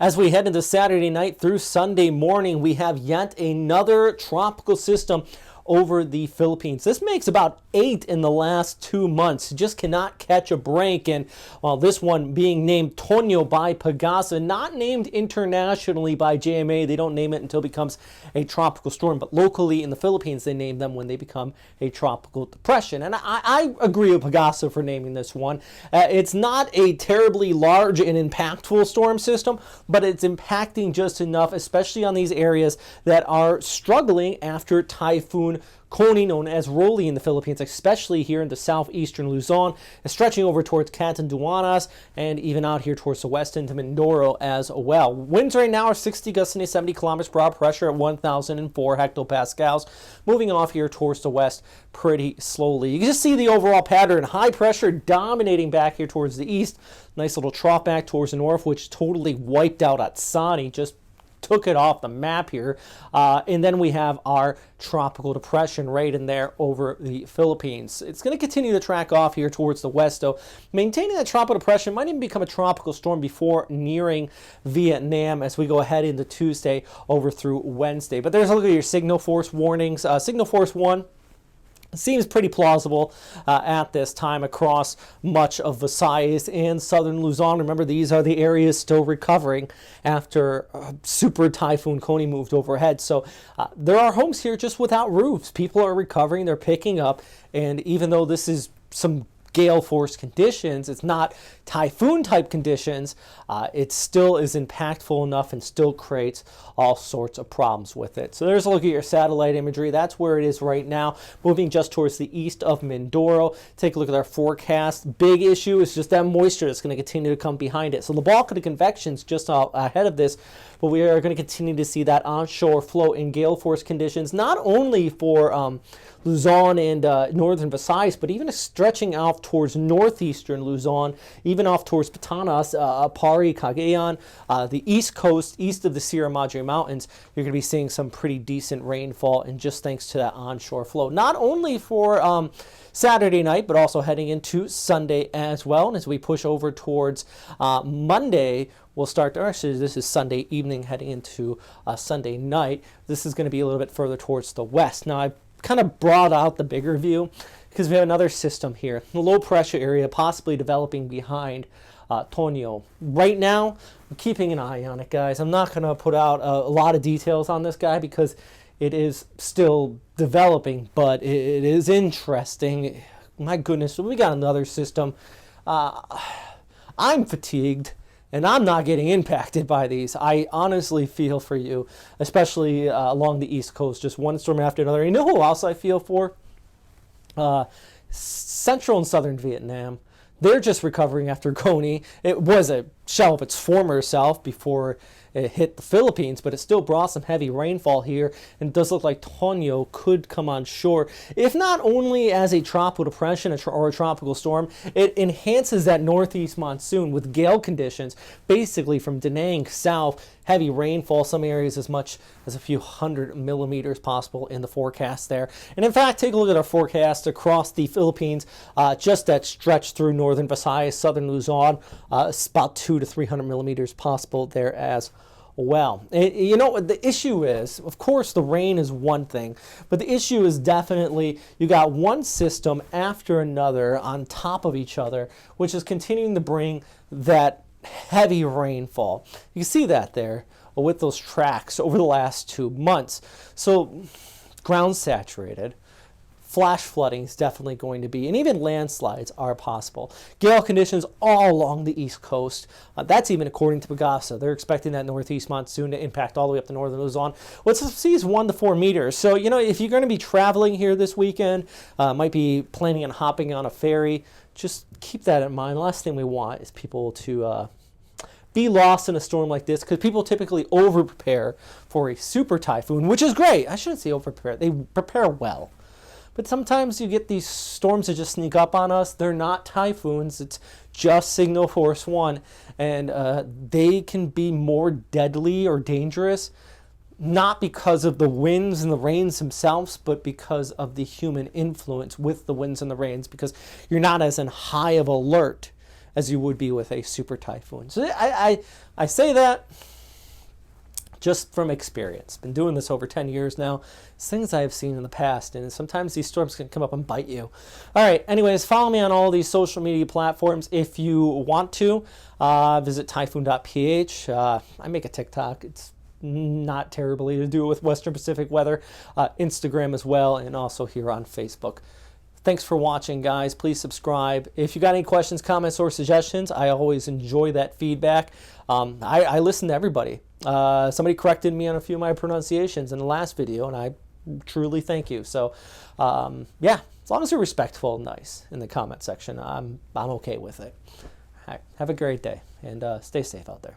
As we head into Saturday night through Sunday morning, we have yet another tropical system over the Philippines. This makes about 8 in the last 2 months. You just cannot catch a break. And while this one being named Tonyo by PAGASA, not named internationally by JMA, they don't name it until it becomes a tropical storm. But locally in the Philippines, they name them when they become a tropical depression. And I agree with PAGASA for naming this one. It's not a terribly large and impactful storm system, but it's impacting just enough, especially on these areas that are struggling after Typhoon Koni, known as Rolly in the Philippines, especially here in the southeastern Luzon, stretching over towards Catanduanes and even out here towards the west into Mindoro as well. Winds right now are 60 gusts to 70 kilometers per hour, pressure at 1,004 hectopascals, moving off here towards the west pretty slowly. You can just see the overall pattern, high pressure dominating back here towards the east. Nice little trough back towards the north, which totally wiped out Atsani, just took it off the map here. And then we have our tropical depression right in there over the Philippines. It's going to continue to track off here towards the west, though. Maintaining that tropical depression might even become a tropical storm before nearing Vietnam as we go ahead into Tuesday over through Wednesday. But there's a look at your signal force warnings. Signal force 1 seems pretty plausible at this time across much of Visayas and southern Luzon. Remember, these are the areas still recovering after Super Typhoon Koni moved overhead. So there are homes here just without roofs. People are recovering, they're picking up, and even though this is some gale force conditions, it's not typhoon type conditions, it still is impactful enough and still creates all sorts of problems with it. So there's a look at your satellite imagery. That's where it is right now, moving just towards the east of Mindoro. Take a look at our forecast. Big issue is just that moisture that's going to continue to come behind it. So the bulk of the convection is just ahead of this, but we are going to continue to see that onshore flow in gale force conditions, not only for Luzon and northern Visayas, but even stretching out towards northeastern Luzon, even off towards Batanes, Apari, Cagayan, the east coast, east of the Sierra Madre Mountains. You're going to be seeing some pretty decent rainfall, and just thanks to that onshore flow, not only for Saturday night, but also heading into Sunday as well. And as we push over towards Monday, we'll start, actually this is Sunday evening heading into Sunday night. This is going to be a little bit further towards the west. Now, I've kind of brought out the bigger view because we have another system here, the low pressure area possibly developing behind Tonyo. Right now, I'm keeping an eye on it, guys. I'm not going to put out a lot of details on this guy because it is still developing, but it is interesting. My goodness, we got another system. I'm fatigued, and I'm not getting impacted by these. I honestly feel for you, especially along the East Coast, just one storm after another. You know who else I feel for? Central and Southern Vietnam. They're just recovering after Koni. It was a shell of its former self before it hit the Philippines, but it still brought some heavy rainfall here, and it does look like Tonyo could come on shore, if not only as a tropical depression or a tropical storm. It enhances that northeast monsoon with gale conditions, basically from Da Nang south. Heavy rainfall, some areas as much as a few hundred millimeters possible in the forecast there. And in fact, take a look at our forecast across the Philippines, just that stretch through northern Visayas, southern Luzon, about 200 to 300 millimeters possible there as well. You know, the issue is, of course, the rain is one thing, but the issue is definitely you got one system after another on top of each other, which is continuing to bring that heavy rainfall. You can see that there with those tracks over the last 2 months. So ground saturated. Flash flooding is definitely going to be, and even landslides are possible. Gale conditions all along the East Coast. That's even according to PAGASA. They're expecting that northeast monsoon to impact all the way up to northern Luzon. What's the seas 1 to 4 meters. So, you know, if you're going to be traveling here this weekend, might be planning on hopping on a ferry, just keep that in mind. The last thing we want is people to be lost in a storm like this, because people typically over-prepare for a super typhoon, which is great. I shouldn't say over-prepare. They prepare well. But sometimes you get these storms that just sneak up on us. They're not typhoons. It's just signal force 1. And they can be more deadly or dangerous, not because of the winds and the rains themselves, but because of the human influence with the winds and the rains, because you're not as in high of alert as you would be with a super typhoon. So I say that just from experience. Been doing this over 10 years now. It's things I have seen in the past, and sometimes these storms can come up and bite you. All right, anyways, follow me on all these social media platforms if you want to. Visit typhoon.ph. I make a TikTok. It's not terribly to do with Western Pacific weather. Instagram as well, and also here on Facebook. Thanks for watching, guys. Please subscribe. If you got any questions, comments, or suggestions, I always enjoy that feedback. I listen to everybody. Somebody corrected me on a few of my pronunciations in the last video, and I truly thank you. So, yeah, as long as you're respectful and nice in the comment section, I'm okay with it. All right, have a great day, and stay safe out there.